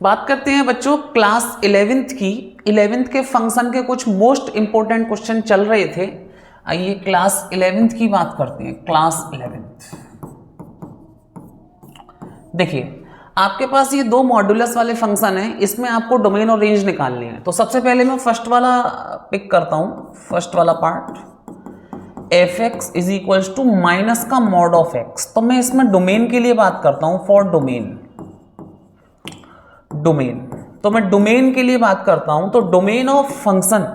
बात करते हैं बच्चों क्लास 11th की। 11th के फंक्शन के कुछ मोस्ट इंपॉर्टेंट क्वेश्चन चल रहे थे। आइए क्लास 11th की बात करते हैं। क्लास 11th देखिए, आपके पास ये दो मॉड्यूलस वाले फंक्शन हैं, इसमें आपको डोमेन और रेंज निकालनी है। तो सबसे पहले मैं फर्स्ट वाला पिक करता हूं, फर्स्ट वाला part F X is equals to minus का मॉड ऑफ एक्स। तो मैं इसमें डोमेन के लिए बात करता हूं, फॉर डोमेन। तो मैं डोमेन के लिए बात करता हूं, तो डोमेन ऑफ फंक्शन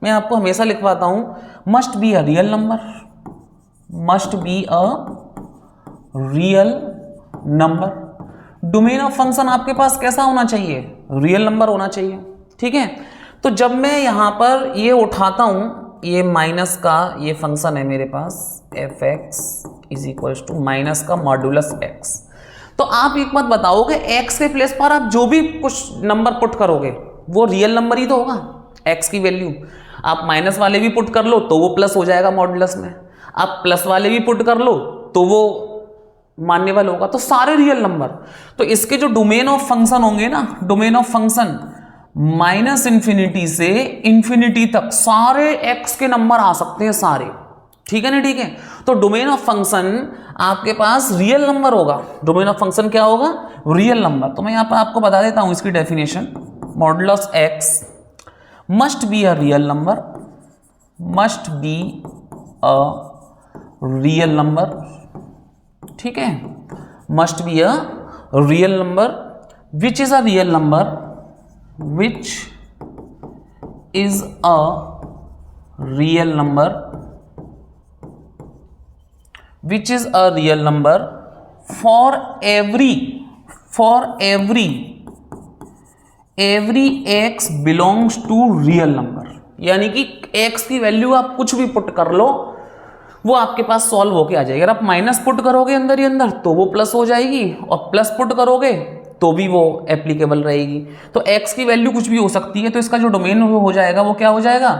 मैं आपको हमेशा लिखवाता हूं must be a real number, must be a real number. Domain of function आपके पास कैसा होना चाहिए? रियल नंबर होना चाहिए। ठीक है, तो जब मैं यहां पर ये उठाता हूं, ये माइनस का ये फंक्शन है मेरे पास F X is equal to minus का मॉड्यूलस एक्स। तो आप एक बात बताओगे, एक्स के प्लेस पर आप जो भी कुछ नंबर पुट करोगे वो रियल नंबर ही तो होगा। एक्स की वैल्यू आप माइनस वाले भी पुट कर लो तो वो प्लस हो जाएगा मॉड्यूलस में, आप प्लस वाले भी पुट कर लो तो वो मान्यवल होगा। तो सारे रियल नंबर, तो इसके जो डोमेन ऑफ फंक्शन होंगे ना, domain of function minus infinity से इंफिनिटी तक सारे एक्स के नंबर आ सकते हैं सारे। ठीक है ना? ठीक है, तो डोमेन ऑफ फंक्शन आपके पास रियल नंबर होगा। डोमेन ऑफ फंक्शन क्या होगा? Real number. तो मैं यहां पर आपको बता देता हूं इसकी definition. Modulus x must be a real number, must be a real number. ठीक है, must be a real number which is a real number, which is a real number, which is a real number for every x belongs to real number। यानी कि x की value आप कुछ भी put कर लो वो आपके पास सॉल्व होके आ जाएगी। अगर आप माइनस पुट करोगे अंदर ही अंदर तो वो प्लस हो जाएगी, और प्लस पुट करोगे तो भी वो एप्लीकेबल रहेगी। तो x की वैल्यू कुछ भी हो सकती है, तो इसका जो डोमेन हो जाएगा वो क्या हो जाएगा?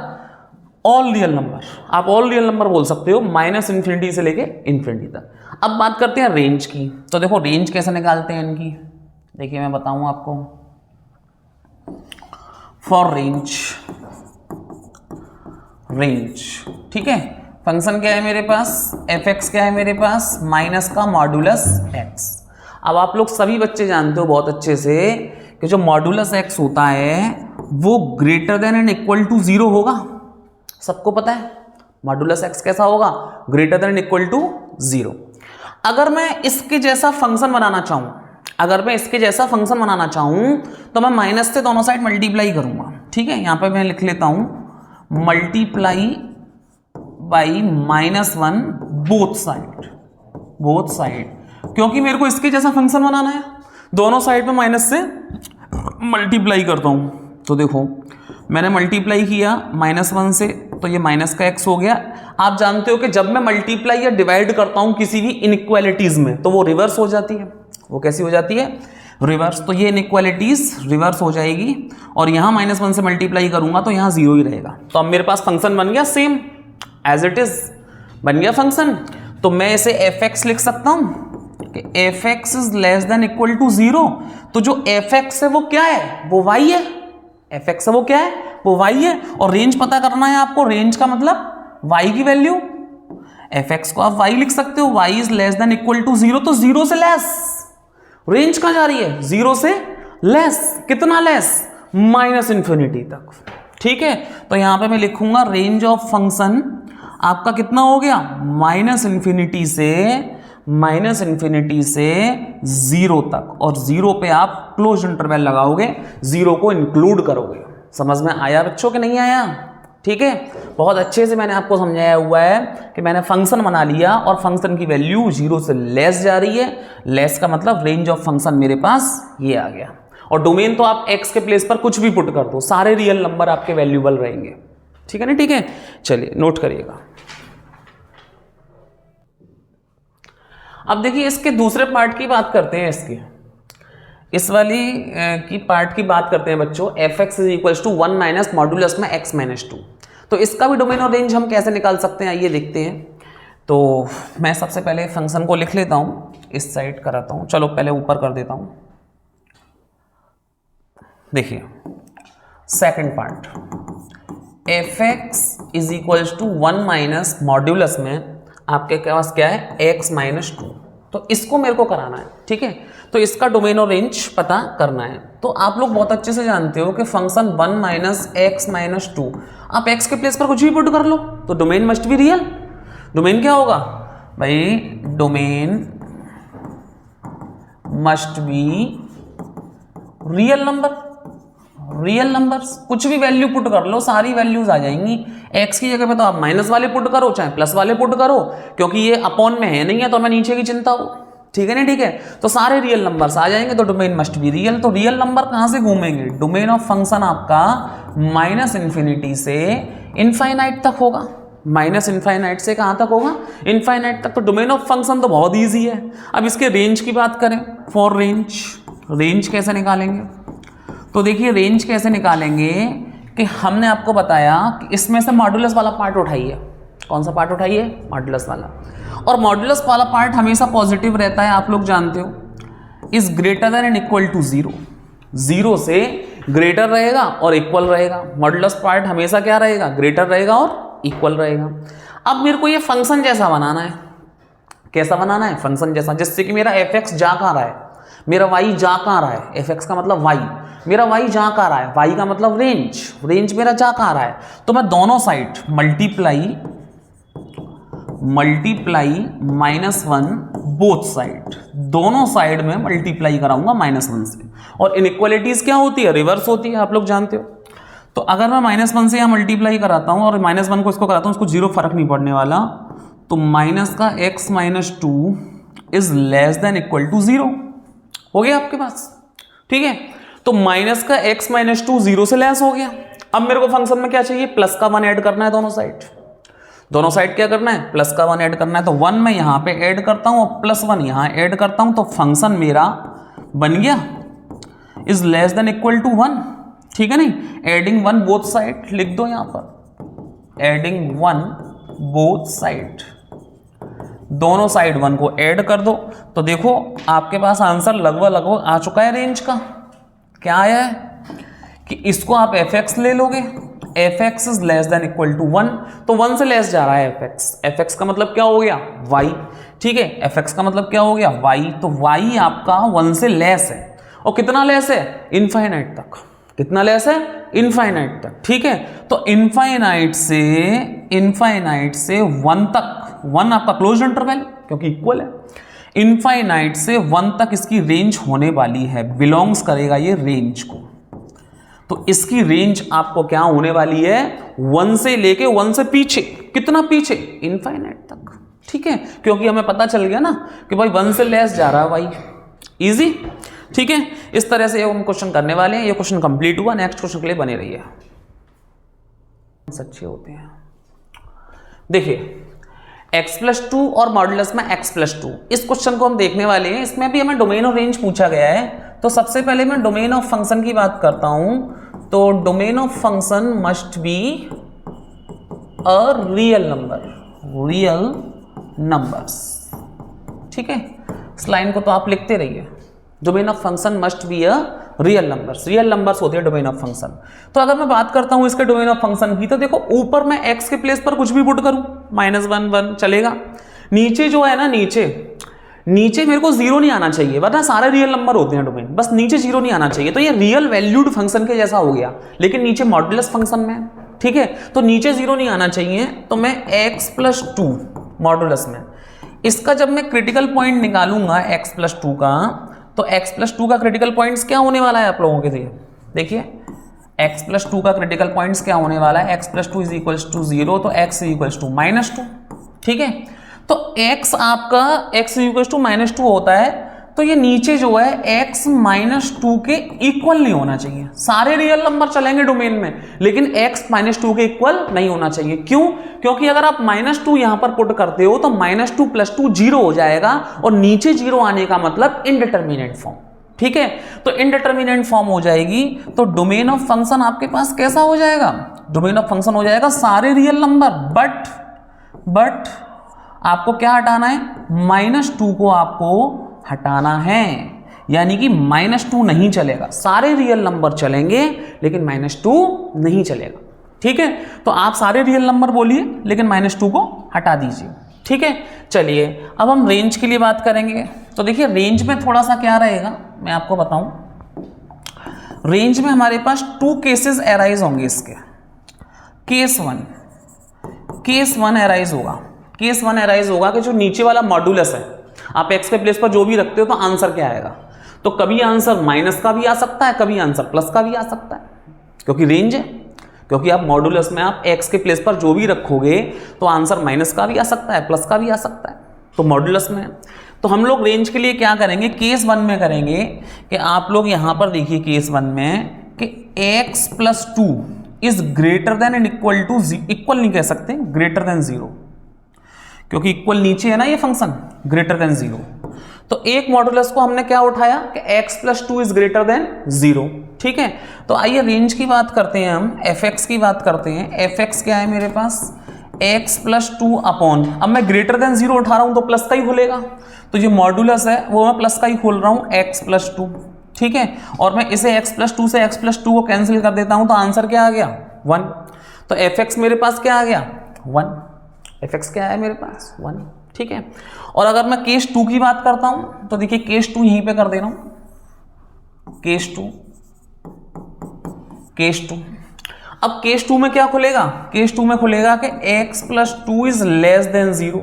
All real number. आप ऑल रियल नंबर बोल सकते हो, माइनस इंफिनिटी से लेके इंफिनिटी तक। अब बात करते हैं रेंज की। तो देखो रेंज कैसे निकालते हैं इनकी, देखिए मैं बताऊं आपको। फॉर रेंज ठीक है, फंक्शन क्या है मेरे पास? एफ एक्स क्या है मेरे पास? माइनस का मॉड्यूलस एक्स। अब आप लोग सभी बच्चे जानते हो बहुत अच्छे से कि जो मॉड्यूलस एक्स होता है वो greater than and equal to 0 होगा। सबको पता है मॉड्यूलस एक्स कैसा होगा? Greater than and equal to 0। अगर मैं इसके जैसा फंक्शन बनाना चाहूं, तो मैं माइनस से दोनों साइड मल्टीप्लाई करूंगा। ठीक है, यहां पर मैं लिख लेता हूं मल्टीप्लाई बाई -1 बोथ साइड, क्योंकि मेरे को इसके जैसा फंक्शन बनाना है। दोनों साइड में माइनस से मल्टीप्लाई करता हूं। तो देखो मैंने मल्टीप्लाई किया -1 से, तो ये माइनस का x हो गया। आप जानते हो कि जब मैं मल्टीप्लाई या डिवाइड करता हूं किसी भी इनइक्वालिटीज में तो वो रिवर्स हो जाती है। वो कैसी हो जाती है? रिवर्स। तो ये इनइक्वालिटीज रिवर्स हो जाएगी, और यहां -1 से मल्टीप्लाई करूंगा तो यहां 0 ही रहेगा। तो अब मेरे पास फंक्शन बन गया सेम एज इट इज, बन गया फंक्शन। तो मैं इसे एफ एक्स लिख सकता हूं कि F X is less than equal to 0। तो जो एफ एक्स है वो क्या है? वो y है। एफ एक्स है वो क्या है? वो y है। और रेंज पता करना है आपको, रेंज का मतलब y की वैल्यू। एफ एक्स को आप y लिख सकते हो, y is less than equal to 0, तो 0 से लेस। रेंज कहां जा रही है? 0 से लेस। कितना लेस? माइनस इंफिनिटी तक। ठीक है, तो यहां पे मैं लिखूंगा रेंज ऑफ फंक्शन आपका कितना हो गया? माइनस इंफिनिटी से 0 तक, और 0 पे आप क्लोज इंटरवल लगाओगे, 0 को इंक्लूड करोगे। समझ में आया बच्चों कि नहीं आया? ठीक है, बहुत अच्छे से मैंने आपको समझाया हुआ है कि मैंने फंक्शन बना लिया और फंक्शन की वैल्यू 0 से लेस जा रही है। लेस का मतलब रेंज ऑफ फंक्शन मेरे पास ये आ गया। और डोमेन तो आप x के प्लेस पर कुछ भी पुट कर दो, सारे रियल नंबर आपके वैल्यूबल रहेंगे। ठीक है ना? ठीक है, चलिए नोट करिएगा। अब देखिए इसके दूसरे पार्ट की बात करते हैं। इस वाली की पार्ट की बात करते हैं बच्चों। F X is equal to 1 minus modulus में x -2। तो इसका भी डोमेन और रेंज हम कैसे निकाल सकते हैं, आइए देखते हैं। तो मैं सबसे पहले फंक्शन को लिख लेता हूं, इस साइड कराता हूं। चलो पहले ऊपर कर देता हूं। देखिए second part, F X is equals to 1 minus modulus में आपके पास क्या है x माइनस 2, तो इसको मेरे को कराना है, ठीक है। तो इसका डोमेन और रेंज पता करना है। तो आप लोग बहुत अच्छे से जानते हो कि फंक्शन 1 माइनस एक्स माइनस 2, आप x के प्लेस पर कुछ भी पुट कर लो तो domain must be real. Domain क्या होगा भाई, domain must be real number. Real numbers कुछ भी वैल्यू पुट कर लो, सारी वैल्यूज आ जाएंगी। x की जगह पे तो आप माइनस वाले पुट करो चाहे प्लस वाले पुट करो, क्योंकि ये अपॉन में है नहीं है तो हमें नीचे की चिंता हो, ठीक है ना, ठीक है। तो सारे रियल नंबर्स आ जाएंगे तो डोमेन मस्ट बी रियल। तो रियल नंबर कहां से घूमेंगे, डोमेन ऑफ फंक्शन आपका माइनस इन्फिनिटी से इनफाइनाइट तक होगा। माइनस इनफाइनाइट से कहां तक होगा, इनफाइनाइट तक। तो डोमेन ऑफ फंक्शन तो बहुत ईजी है। अब इसके रेंज की बात करें, फॉर रेंज, रेंज कैसे निकालेंगे, तो देखिए रेंज कैसे निकालेंगे कि हमने आपको बताया कि इसमें से मॉड्यूलस वाला पार्ट उठाइए। कौन सा पार्ट उठाइए, मॉड्यूलस वाला। और मॉड्यूलस वाला पार्ट हमेशा पॉजिटिव रहता है, आप लोग जानते हो। Is greater than and equal to 0, 0 से ग्रेटर रहेगा और इक्वल रहेगा। मॉड्यूलस पार्ट हमेशा क्या रहेगा, ग्रेटर रहेगा और इक्वल रहेगा। अब मेरे को ये फंक्शन जैसा बनाना है। कैसा बनाना है, फंक्शन जैसा, जिससे कि मेरा एफ एक्स जा कहाँ रहा है, मेरा वाई जा कहाँ रहा है। एफ एक्स का मतलब वाई, मेरा वाई जा कहाँ रहा है, वाई का मतलब रेंज, रेंज मेरा जा कहाँ रहा है। तो मैं दोनों साइड मल्टीप्लाई -1 बोथ साइड, दोनों साइड में मल्टीप्लाई कराऊंगा -1 से। और इनइक्वालिटीज क्या होती है, रिवर्स होती है, आप लोग जानते हो। तो अगर मैं -1 से यहाँ मल्टीप्लाई कराता हूँ और -1 को इसको कराता हूँ, उसको 0 फर्क नहीं पड़ने वाला। तो माइनस का x minus 2 is less than equal to 0 हो गया आपके पास, ठीक है। तो माइनस का x माइनस 2 0 से लेस हो गया। अब मेरे को फंक्शन में क्या चाहिए, प्लस का 1 ऐड करना है दोनों साइड। दोनों साइड क्या करना है, प्लस का 1 ऐड करना है। तो 1 मैं यहां पे ऐड करता हूं और +1 यहां ऐड करता हूं, तो फंक्शन मेरा बन गया is less than equal to 1, ठीक है नहीं। एडिंग 1 बोथ साइड लिख दो यहां पर, एडिंग 1 बोथ साइड, दोनों साइड 1 को ऐड कर दो। तो देखो आपके पास आंसर लगभग आ चुका है रेंज का। क्या आया है कि इसको आप एफ एक्स ले लोगे, F X is less than equal to 1, तो 1 से लेस जा रहा है एफ एक्स। एफ एक्स का मतलब क्या हो गया, वाई, ठीक है। एफ एक्स का मतलब क्या हो गया, वाई। तो वाई आपका 1 से लेस है, और कितना लेस है, इनफाइनाइट तक। कितना लेस है, इनफाइनाइट तक, ठीक है। तो इनफाइनाइट से 1 तक, 1 आपका क्लोज्ड इंटरवल क्योंकि इक्वल है, इनफाइनाइट से 1 तक इसकी रेंज होने वाली है, बिलोंग्स करेगा ये रेंज को। तो इसकी रेंज आपको क्या होने वाली है, 1 से लेके 1 से पीछे, कितना पीछे, इनफाइनाइट तक, ठीक है। क्योंकि हमें पता चल गया ना कि भाई 1 से लेस जा रहा है भाई, इजी, ठीक है। इस तरह से हम क्वेश्चन करने वाले हैं। ये क्वेश्चन कंप्लीट हुआ, नेक्स्ट क्वेश्चन के लिए बने रहिए, सच्चे होते हैं। देखिए x+2 और मॉड्यूलस में x+2, इस क्वेश्चन को हम देखने वाले हैं। इसमें भी हमें डोमेन और रेंज पूछा गया है। तो सबसे पहले मैं डोमेन ऑफ फंक्शन की बात करता हूं। तो domain of function must be a real number, real numbers, ठीक है। इस लाइन को तो आप लिखते रहिए, domain of function must be a real numbers, real numbers होते हैं डोमेन ऑफ फंक्शन। तो अगर मैं बात करता हूं इसके डोमेन ऑफ फंक्शन की, तो देखो ऊपर मैं x के प्लेस पर कुछ भी पुट करूं, -1 1 चलेगा। नीचे जो है ना, नीचे मेरे को 0 नहीं आना चाहिए, वरना सारे रियल नंबर होते हैं डोमेन, बस नीचे 0 नहीं आना चाहिए। तो ये रियल वैल्यूड फंक्शन के जैसा हो गया, लेकिन नीचे मॉड्यूलस फंक्शन में, ठीक है। तो नीचे 0 नहीं आना चाहिए। तो मैं x+2 मॉड्यूलस में, इसका जब मैं क्रिटिकल पॉइंट निकालूंगा x+2 का, तो x+2 का क्रिटिकल पॉइंट्स क्या होने वाला है आप लोगों के लिए, देखिए x+2 का क्रिटिकल पॉइंट्स क्या होने वाला है, x+2 इज इक्वल्स टू 0, तो x इज इक्वल्स टू -2, ठीक है। तो x आपका x इक्वल्स टू -2 होता है, तो ये नीचे जो है x -2 के इक्वल नहीं होना चाहिए। सारे रियल नंबर चलेंगे डोमेन में, लेकिन x -2 के इक्वल नहीं होना चाहिए। क्यों? क्योंकि अगर आप -2 यहां पर पुट करते हो तो -2 + 2 0 हो जाएगा, और नीचे 0 आने का मतलब इनडिटरमिनेट फॉर्म, ठीक है। तो इनडिटरमिनेट फॉर्म हो जाएगी। तो डोमेन ऑफ फंक्शन आपके पास कैसा हो जाएगा, डोमेन ऑफ फंक्शन हो जाएगा सारे रियल नंबर, बट आपको क्या हटाना है, -2 को आपको हटाना है। यानी कि -2 नहीं चलेगा, सारे रियल नंबर चलेंगे लेकिन -2 नहीं चलेगा। ठीक है, तो आप सारे रियल नंबर बोलिए लेकिन -2 को हटा दीजिए। ठीक है, चलिए अब हम रेंज के लिए बात करेंगे। तो देखिए रेंज में थोड़ा सा क्या रहेगा मैं आपको बताऊं। रेंज में हमारे पास 2 केसेस एराइज होंगे इसके। केस वन एराइज होगा। केस वन एराइज होगा कि जो नीचे वाला मॉड्यूलस है, आप एक्स के प्लेस पर जो भी रखते हो तो आंसर क्या आएगा। तो कभी आंसर माइनस का भी आ सकता है, कभी आंसर प्लस का भी आ सकता है, क्योंकि रेंज है। क्योंकि आप मॉड्यूलस में आप एक्स के प्लेस पर जो भी रखोगे तो आंसर माइनस का भी आ सकता है, प्लस का भी आ सकता है, तो मॉड्यूलस में। तो हम लोग रेंज के लिए क्या करेंगे, केस वन में करेंगे कि आप लोग यहां पर देखिए केस वन में कि x + 2 is greater than and equal to, equal नहीं कह सकते, ग्रेटर देन 0, क्योंकि इक्वल नीचे है ना ये फंक्शन, ग्रेटर देन 0। तो एक मॉड्यूलस को हमने क्या उठाया कि x + 2 इज ग्रेटर देन 0। ठीक है, तो आइए रेंज की बात करते हैं, हम fx की बात करते हैं। fx क्या है मेरे पास, x + 2 अपॉन, अब मैं ग्रेटर देन 0 उठा रहा हूं तो प्लस का ही खुलेगा, तो जो मॉड्यूलस है वो मैं प्लस का ही खोल रहा हूं, x + 2। ठीक है, और मैं इसे x + 2 से x + 2 को कैंसिल कर देता हूं तो आंसर क्या आ गया, 1। तो fx मेरे पास क्या आ गया, 1। fx क्या है मेरे पास, 1। ठीक है, और अगर मैं केस 2 की बात करता हूं तो देखिए केस 2 यहीं पे कर दे रहा हूं, केस 2। अब केस 2 में क्या खुलेगा, केस 2 में खुलेगा कि x + 2 इज लेस देन 0।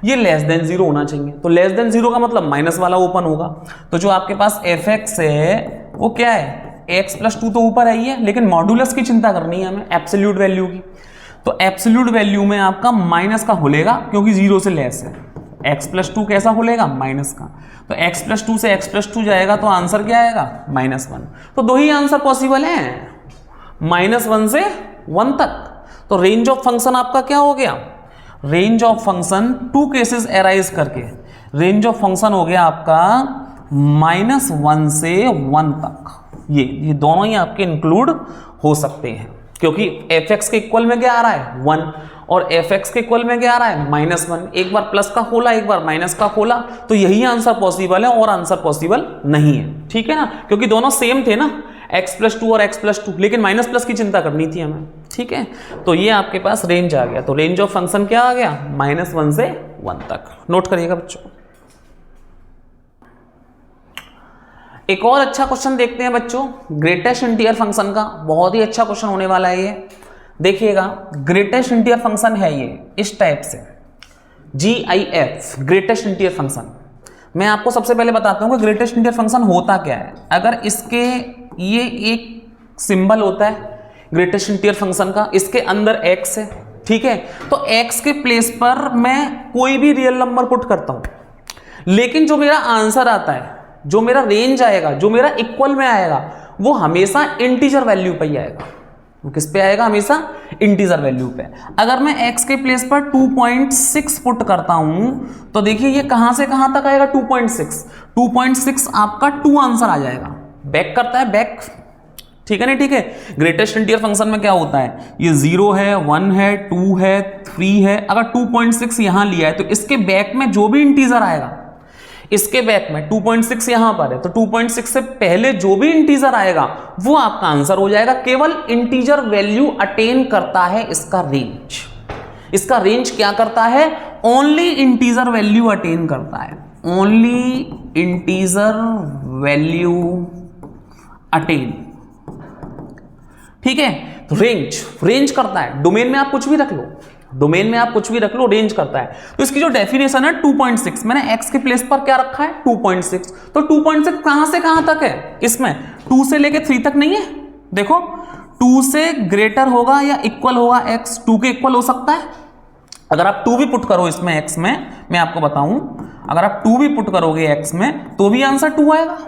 ये लेस देन 0 होना चाहिए, तो लेस देन 0 का मतलब माइनस वाला ओपन होगा। तो जो आपके पास fx है वो क्या है, x + 2 तो ऊपर है ही है, लेकिन मॉड्यूलस की चिंता करनी है हमें, एब्सोल्यूट वैल्यू की। तो एब्सोल्यूट वैल्यू में आपका माइनस का खुलेगा क्योंकि 0 से लेस है। x + 2 कैसा खुलेगा, माइनस का। तो x + 2 से x + 2 जाएगा तो आंसर क्या आएगा, -1। तो दो ही आंसर पॉसिबल हैं, -1 से 1 तक। तो रेंज ऑफ फंक्शन आपका क्या हो गया, range of function 2 cases arise करके रेंज ऑफ फंक्शन हो गया आपका -1 से 1 तक। ये दोनों ही आपके इंक्लूड हो सकते हैं, क्योंकि fx के इक्वल में क्या आ रहा है, 1, और fx के इक्वल में क्या आ रहा है, -1। एक बार प्लस का खोला, एक बार माइनस का खोला, तो यही आंसर पॉसिबल है और आंसर पॉसिबल नहीं है। ठीक है ना, क्योंकि दोनों सेम थे ना, x + 2 और x + 2, लेकिन माइनस प्लस की चिंता करनी थी हमें। ठीक है, तो ये आपके पास रेंज आ गया। तो रेंज ऑफ फंक्शन क्या आ गया, -1 से 1 तक। नोट करिएगा बच्चों। एक और अच्छा क्वेश्चन देखते हैं बच्चों, ग्रेटेस्ट इंटीजर फंक्शन का। बहुत ही अच्छा क्वेश्चन होने वाला है ये, देखिएगा। ग्रेटेस्ट इंटीजर फंक्शन है ये इस टाइप से, GIF, ग्रेटेस्ट इंटीजर फंक्शन। मैं आपको सबसे पहले बताता हूं कि ग्रेटेस्ट इंटीजर फंक्शन होता क्या है। अगर इसके ये एक सिंबल होता है ग्रेटेस्ट इंटीजर फंक्शन का, इसके अंदर x है, ठीक है, तो x के प्लेस पर मैं कोई भी रियल नंबर पुट करता हूं, लेकिन जो मेरा आंसर आता है, जो मेरा रेंज आएगा, जो मेरा इक्वल में आएगा, वो हमेशा इंटीजर वैल्यू पे ही आएगा। वो किस पे आएगा, हमेशा इंटीजर वैल्यू पे। अगर मैं x के प्लेस पर 2.6 पुट करता हूं तो देखिए ये कहां से कहां तक आएगा, 2.6 आपका 2 आंसर आ जाएगा। बैक करता है, बैक, ठीक है ना, ठीक है। ग्रेटेस्ट इंटीजर फंक्शन में क्या होता है, ये 0 है, 1 है, 2 है, 3 है। अगर 2.6 यहां लिया है तो इसके बैक में जो भी इंटीजर आएगा, इसके बैक में 2.6 यहां पर है, तो 2.6 से पहले जो भी इंटीजर आएगा वो आपका आंसर हो जाएगा। केवल इंटीजर वैल्यू अटेन करता है इसका रेंज। इसका रेंज क्या करता है, ओनली इंटीजर वैल्यू अटेन करता है, ओनली इंटीजर वैल्यू अटेन, ठीक है। तो रेंज करता है, डोमेन में आप कुछ भी रख लो, डोमेन में आप कुछ भी रख लो, रेंज करता है। तो इसकी जो डेफिनेशन है 2.6, मैंने x के प्लेस पर क्या रखा है, 2.6। तो 2.6 कहां से कहां तक है, इसमें 2 से लेके 3 तक नहीं है। देखो 2 से ग्रेटर होगा या इक्वल होगा x, 2 के इक्वल हो सकता है। अगर आप 2 भी पुट करो इसमें x में, मैं आपको बताऊं, अगर आप 2 भी पुट करोगे x में तो भी आंसर 2 आएगा,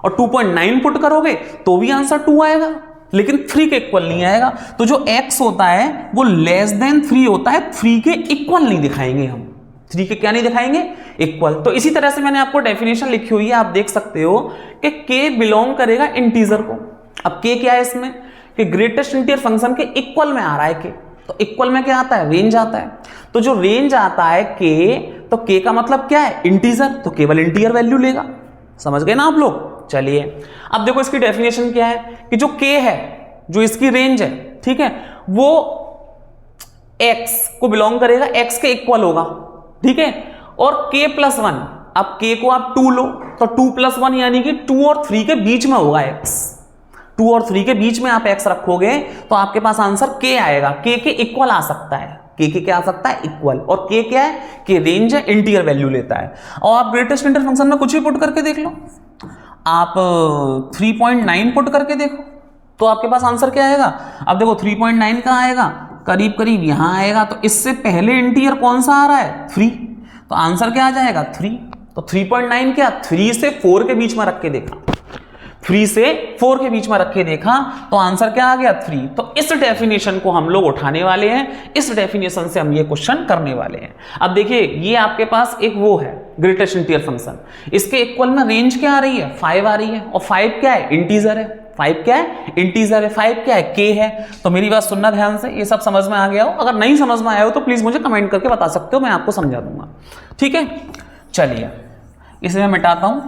और 2.9 पुट करोगे तो भी आंसर 2 आएगा, लेकिन 3 के इक्वल नहीं आएगा। तो जो x होता है वो लेस देन 3 होता है, 3 के इक्वल नहीं दिखाएंगे हम, 3 के क्या नहीं दिखाएंगे, इक्वल। तो इसी तरह से मैंने आपको डेफिनेशन लिखी हुई है, आप देख सकते हो कि k बिलोंग करेगा इंटीजर को। अब k क्या है इसमें, कि ग्रेटेस्ट इंटीजर फंक्शन के इक्वल में आ रहा है k, तो इक्वल में क्या आता है, रेंज आता है। तो जो रेंज आता है k, तो k का मतलब क्या है, इंटीजर, तो केवल इंटीजर वैल्यू लेगा। समझ गए ना आप लोग। चलिए अब देखो इसकी डेफिनेशन क्या है कि जो k है, जो इसकी रेंज है, ठीक है, वो x को बिलोंग करेगा, x के इक्वल होगा, ठीक है, और k+1, अब k को आप 2 लो तो 2+1 यानी कि 2 और 3 के बीच में होगा x, 2 और 3 के बीच में आप x रखोगे तो आपके पास आंसर k आएगा, k के इक्वल आ सकता है, k के क्या आ सकता है, इक्वल, और k क्या है, k रेंज है, इंटीजर वैल्यू लेता है। और आप ग्रेटेस्ट इंटीजर फंक्शन में कुछ भी पुट करके देख लो, आप 3.9 पुट करके देखो तो आपके पास आंसर क्या आएगा। अब देखो 3.9 कहाँ आएगा, करीब करीब यहां आएगा, तो इससे पहले इंटीजर कौन सा आ रहा है, 3, तो आंसर क्या आ जाएगा 3। तो 3.9 क्या, 3 से 4 के बीच में रख के देखा, 3 से 4 के बीच में रख के देखा तो आंसर क्या आ गया 3। तो इस डेफिनेशन को हम लोग उठाने वाले हैं, इस डेफिनेशन से हम ये क्वेश्चन करने वाले हैं। अब देखिए ये आपके पास एक वो है ग्रेटेस्ट इंटीजर फंक्शन, इसके इक्वल में रेंज क्या आ रही है, 5 आ रही है, और 5 क्या है, इंटीजर है, 5 क्या है, इंटीजर है, 5 क्या है, k है। तो मेरी बात सुनना ध्यान से, ये सब समझ में आ गया हो, अगर नहीं समझ में आया हो तो प्लीज मुझे कमेंट करके बता सकते हो, मैं आपको समझा दूंगा, ठीक है। चलिए इसे मैं मिटाता हूं।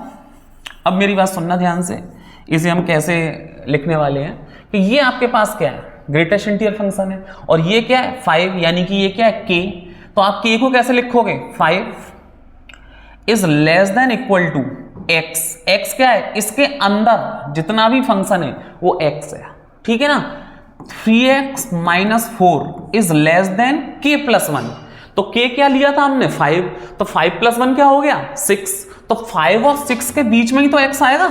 अब मेरी बात सुनना ध्यान से, इसे हम कैसे लिखने वाले हैं कि ये आपके पास क्या है, ग्रेटेस्ट इंटीजर फंक्शन है, और ये क्या है 5, यानी कि ये क्या है k। तो आप k को कैसे लिखोगे, 5 is less than equal to x, x क्या है, इसके अंदर जितना भी फंक्शन है वो x है, ठीक है ना। 3x - 4 is less then k+1, तो k क्या लिया था हमने 5, तो 5+1 क्या हो गया 6, तो 5 और 6 के बीच में ही तो x आएगा,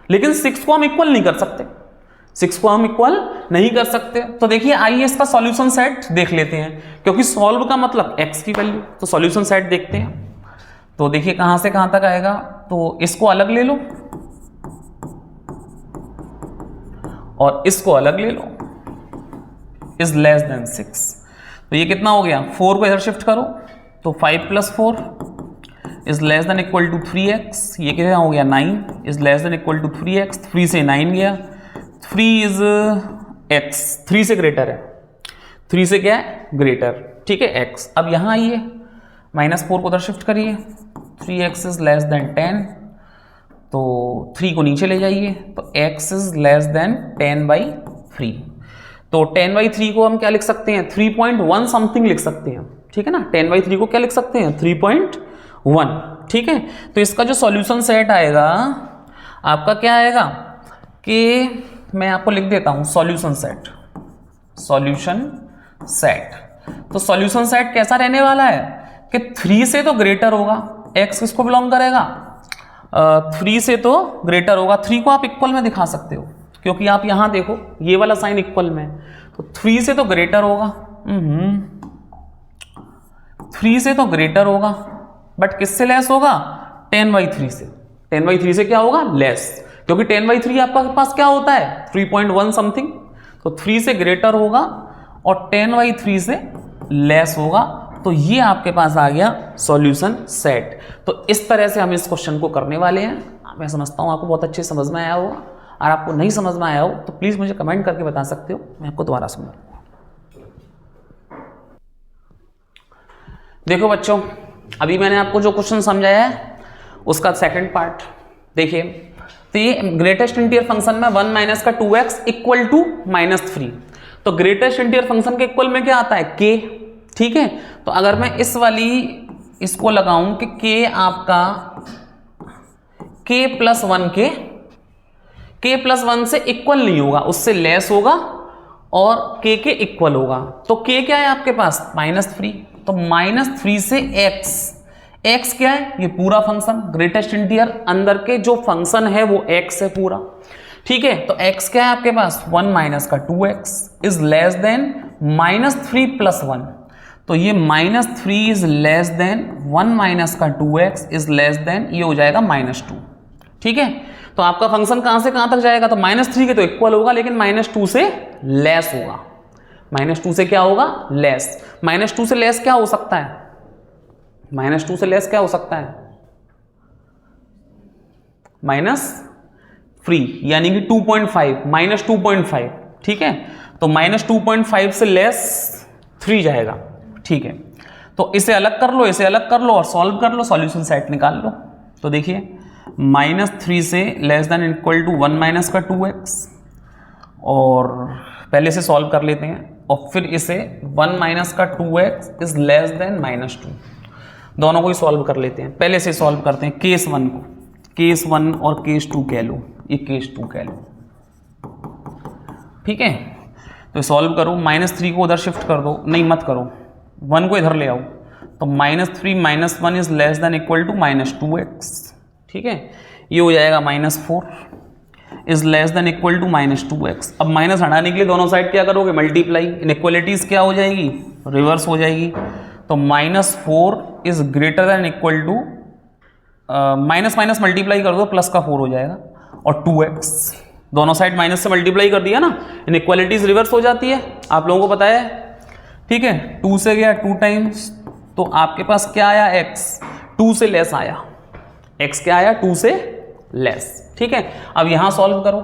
लेकिन 6 को हम इक्वल नहीं कर सकते, 6 को हम इक्वल नहीं कर सकते। तो देखिए आइए इसका सॉल्यूशन सेट देख लेते हैं, क्योंकि सॉल्व का मतलब x की वैल्यू, तो सॉल्यूशन सेट देखते हैं। तो देखिए कहां से कहां तक आएगा, तो इसको अलग ले लो और इसको अलग ले लो, इज लेस देन 6, तो ये कितना हो गया, 4 को इधर शिफ्ट करो तो 5 + 4 is less than equal to 3x, ये कितना हो गया 9 is less than equal to 3x, 3 से 9 गया, 3 इज x, 3 से ग्रेटर है, 3 से क्या है ग्रेटर, ठीक है x। अब यहां आइए -4 को उधर शिफ्ट करिए, 3x इज लेस देन 10, तो 3 को नीचे ले जाइए तो x इज लेस देन 10/3, तो 10/3 को हम क्या लिख सकते हैं, 3.1 समथिंग लिख सकते हैं, ठीक है ना। 10/3 को क्या लिख सकते हैं, 3.1, ठीक है। तो इसका जो सॉल्यूशन सेट आएगा आपका क्या आएगा कि मैं आपको लिख देता हूं सॉल्यूशन सेट, सॉल्यूशन सेट। तो सॉल्यूशन सेट कैसा रहने वाला है कि 3 से तो ग्रेटर होगा, x किसको बिलोंग करेगा, 3 से तो ग्रेटर होगा, 3 को आप इक्वल में दिखा सकते हो क्योंकि आप यहां देखो ये वाला साइन इक्वल में, तो 3 से तो ग्रेटर होगा, 3 से तो ग्रेटर होगा, बट किससे लेस होगा, 10/3 से, 10/3 से क्या होगा लेस, क्योंकि 10/3 आपका पास क्या होता है 3.1 समथिंग, तो 3 से ग्रेटर होगा और 10/3 से लेस होगा, तो ये आपके पास आ गया सॉल्यूशन सेट। तो इस तरह से हम इस क्वेश्चन को करने वाले हैं। मैं समझता हूं आपको बहुत अच्छे समझ में आया होगा, और आपको नहीं समझ में आया हो तो प्लीज मुझे कमेंट करके बता सकते हो, मैं आपको दोबारा समझाऊंगा। देखो बच्चों, अभी मैंने आपको जो क्वेश्चन समझाया है उसका सेकंड पार्ट देखिए। तो ये ग्रेटेस्ट इंटीजर फंक्शन में 1 - 2x इक्वल टू -3, तो ग्रेटेस्ट इंटीजर फंक्शन के इक्वल में क्या आता है k, ठीक है। तो अगर मैं इस वाली इसको लगाऊं कि k आपका k+1 के k+1 से इक्वल नहीं होगा, उससे लेस होगा और k के इक्वल होगा, तो k क्या है आपके पास -3, तो -3 से x क्या है, ये पूरा फंक्शन ग्रेटेस्ट इंटीजर अंदर के जो फंक्शन है वो x है पूरा, ठीक है। तो x क्या है आपके पास 1 - 2x इज लेस देन -3 + 1, तो ये -3 is less then 1 - 2x is less then, ये हो जाएगा -2, ठीक है। तो आपका फंक्शन कहां से कहां तक जाएगा, तो -3 के तो इक्वल होगा लेकिन -2 से लेस होगा, -2 से क्या होगा लेस, -2 से लेस क्या हो सकता है, -2 से लेस क्या हो सकता है -3 यानी कि 2.5 -2.5, ठीक है। तो -2.5 से लेस 3 जाएगा, ठीक है। तो इसे अलग कर लो, इसे अलग कर लो और सॉल्व कर लो, सॉल्यूशन सेट निकाल लो। तो देखिए -3 से less than equal to 1 minus का 2x, और पहले से सॉल्व कर लेते हैं, और फिर इसे 1 माइनस का 2x इज लेस देन -2, दोनों को ही सॉल्व कर लेते हैं। पहले से सॉल्व करते हैं केस 1 को, केस 1 और केस 2 कह लो, ये केस 2 कह लो, ठीक है। तो सॉल्व करो, -3 को उधर शिफ्ट कर दो, नहीं मत करो, 1 को इधर ले आओ, तो -3 minus 1 is less than equal to -2x, ठीक है। ये हो जाएगा -4 is less than equal to -2x। अब माइनस हटाने के लिए दोनों साइड क्या करोगे, मल्टीप्लाई, इनइक्वालिटीज क्या हो जाएगी, रिवर्स हो जाएगी। तो -4 is greater than equal to, minus minus multiply कर दो, प्लस का 4 हो जाएगा, और 2x, दोनों साइड माइनस से मल्टीप्लाई कर दिया ना, इनइक्वालिटीज रिवर्स हो जाती है, आप लोगों को पता है, ठीक है। 2 से गया 2 टाइम्स, तो आपके पास क्या आया, x 2 से लेस आया, x क्या आया, 2 से लेस, ठीक है। अब यहां सॉल्व करो,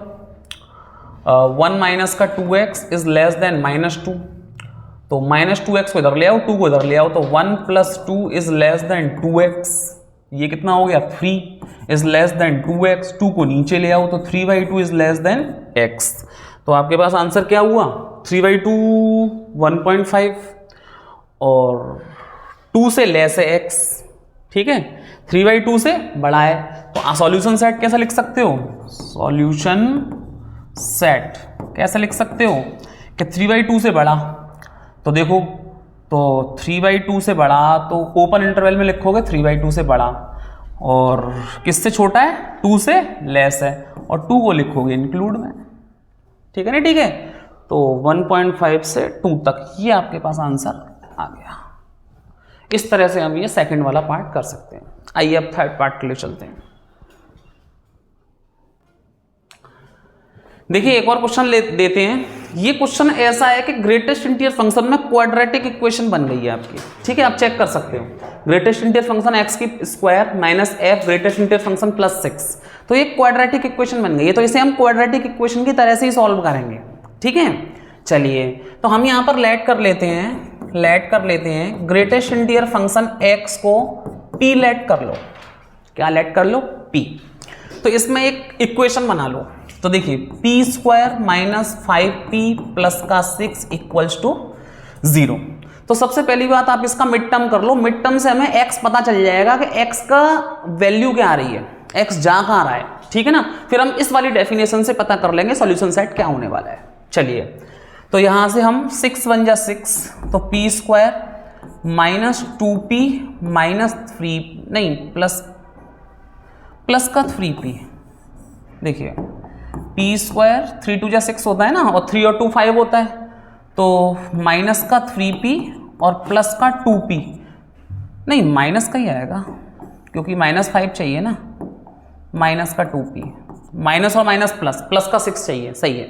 1 माइनस का 2x इज लेस देन -2, तो -2x को इधर ले आओ, 2 को इधर ले आओ, तो 1 plus 2 is less then 2x, ये कितना हो गया, 3 इज लेस देन 2x, 2 को नीचे ले आओ, तो 3/2 इज लेस देन x। तो आपके पास आंसर क्या हुआ, 3/2 1.5, और 2 से लेस है x, ठीक है, 3/2 से बड़ा है। तो सॉल्यूशन सेट कैसा लिख सकते हो, सॉल्यूशन सेट कैसे लिख सकते हो कि 3/2 से बड़ा, तो देखो, तो 3/2 से बड़ा, तो ओपन इंटरवल में लिखोगे 3/2 से बड़ा, और किससे छोटा है, 2 से लेस है, और 2 को लिखोगे इंक्लूड में, ठीक है ना, ठीक है। तो 1.5 से 2 तक, ये आपके पास आंसर आ गया। इस तरह से हम ये सेकंड वाला पार्ट कर सकते हैं। आइए अब थर्ड पार्ट के लिए चलते हैं। देखिए एक और क्वेश्चन देते हैं। ये क्वेश्चन ऐसा है कि ग्रेटेस्ट इंटीजर फंक्शन में क्वाड्रेटिक इक्वेशन बन गई है आपकी, ठीक है, आप चेक कर सकते हो। ग्रेटेस्ट इंटीजर फंक्शन एक्स की square minus F greatest integer function plus 6, तो ये क्वाड्रेटिक इक्वेशन बन गई है, तो इसे हम क्वाड्रेटिक इक्वेशन की तरह से ही सॉल्व करेंगे, ठीक है। चलिए तो हम यहाँ पर लेट कर लेते हैं ग्रेटेस्ट इंटीजर फंक्शन एक्स को पी लेट कर लो, क्या लेट कर लो, पी। तो इसमें एक इक्वेशन बना लो, तो देखिए P square minus 5p plus का 6 इक्वल्स टू 0। तो सबसे पहली बात आप इसका मिड टर्म कर लो, मिड टर्म से हमें x पता चल जाएगा कि x का वैल्यू क्या आ रही है, x जा कहाँ रहा है, ठीक है ना। फिर हम इस वाली डेफिनेशन से पता कर लेंगे सॉल्यूशन सेट क्या होने वाला है। चलिए तो यहां से हम 6 1 जा 6, तो P square minus 2p minus 3 नहीं प्लस का 3p, देखिए पी स्क्वायर 3 2 जा 6 होता है ना, और 3 और 2 5 होता है, तो माइनस का 3p और प्लस का 2p, नहीं माइनस का ही आएगा क्योंकि -5 चाहिए ना, माइनस का 2p, माइनस और माइनस प्लस का 6 चाहिए, सही है,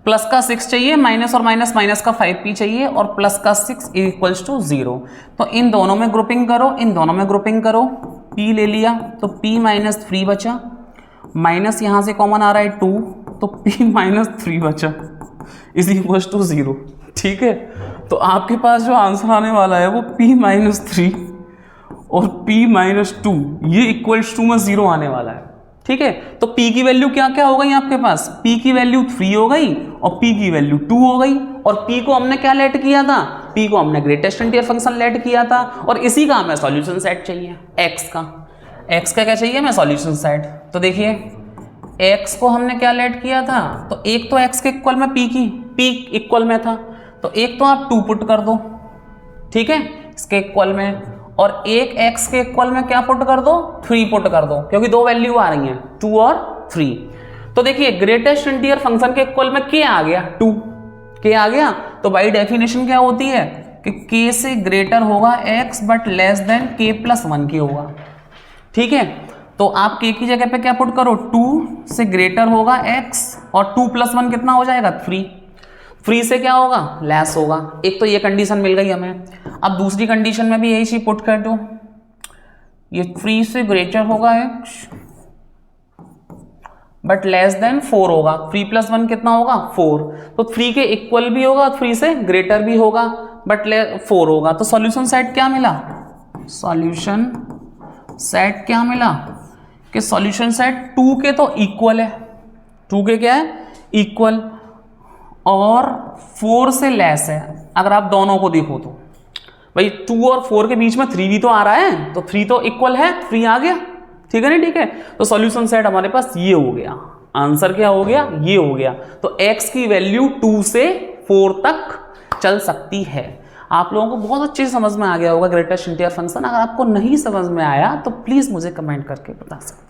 प्लस का 6 चाहिए, माइनस और माइनस का 5p चाहिए, और प्लस का 6 इक्वल्स टू 0। तो इन दोनों में ग्रुपिंग करो, p ले लिया तो p माइनस 3 बचा, माइनस यहाँ से कॉमन आ रहा है 2, तो p माइनस 3 बचा इज इक्वल्स टू 0, ठीक है। तो आपके पास जो आंसर आने वाला है वो p माइनस 3 और p माइनस 2, ये इक्वल्स टू में 0 आने वाला है, ठीक है। तो p की वैल्यू क्या क्या हो गई आपके पास, p की वैल्यू 3 हो गई और p की वैल्यू 2 हो गई, और p को हमने क्या लेट किया था, p को हमने ग्रेटेस्ट इंटीजर फंक्शन लेट किया था, और इसी का हमें सॉल्यूशन सेट चाहिए, x का क्या चाहिए, हमें सॉल्यूशन सेट। तो देखिए x को हमने क्या लेट किया था, तो एक तो x के इक्वल में p इक्वल में था, तो एक तो आप 2 पुट कर दो, ठीक है, इसके इक्वल में, और एक x के इक्वल में क्या पुट कर दो, 3 पुट कर दो, क्योंकि दो वैल्यू आ रही हैं 2 और 3। तो देखिए ग्रेटेस्ट इंटीजर फंक्शन के इक्वल में k आ गया, 2 k आ गया, तो बाई डेफिनेशन क्या होती है कि k से ग्रेटर होगा x but less than k plus 1 के होगा, ठीक है। तो आप k की जगह पे क्या पुट करो, 2 से ग्रेटर होगा x, और 2 प्लस 1 कितना हो जाएगा, 3 से क्या होगा, लेस होगा। एक तो ये कंडीशन मिल गई हमें। अब दूसरी कंडीशन में भी यही चीज पुट कर दो, ये 3 से ग्रेटर होगा x बट लेस देन 4 होगा, 3 प्लस 1 कितना होगा, 4, तो 3 के इक्वल भी होगा, 3 से ग्रेटर भी होगा, बट 4 होगा। तो सॉल्यूशन सेट क्या मिला, सॉल्यूशन सेट क्या मिला, कि सॉल्यूशन सेट 2 के तो इक्वल है, 2 के क्या है इक्वल, और 4 से लेस है। अगर आप दोनों को देखो तो भाई 2 और 4 के बीच में 3 भी तो आ रहा है, तो 3 तो इक्वल है, 3 आ गया, ठीक है ना, ठीक है। तो सॉल्यूशन सेट हमारे पास ये हो गया, आंसर क्या हो गया, ये हो गया। तो x की वैल्यू 2 से 4 तक चल सकती है। आप लोगों को बहुत अच्छे से समझ में आ गया होगा ग्रेटेस्ट इंटीजर फंक्शन। अगर आपको नहीं समझ में आया तो प्लीज मुझे कमेंट करके बता सकते हैं।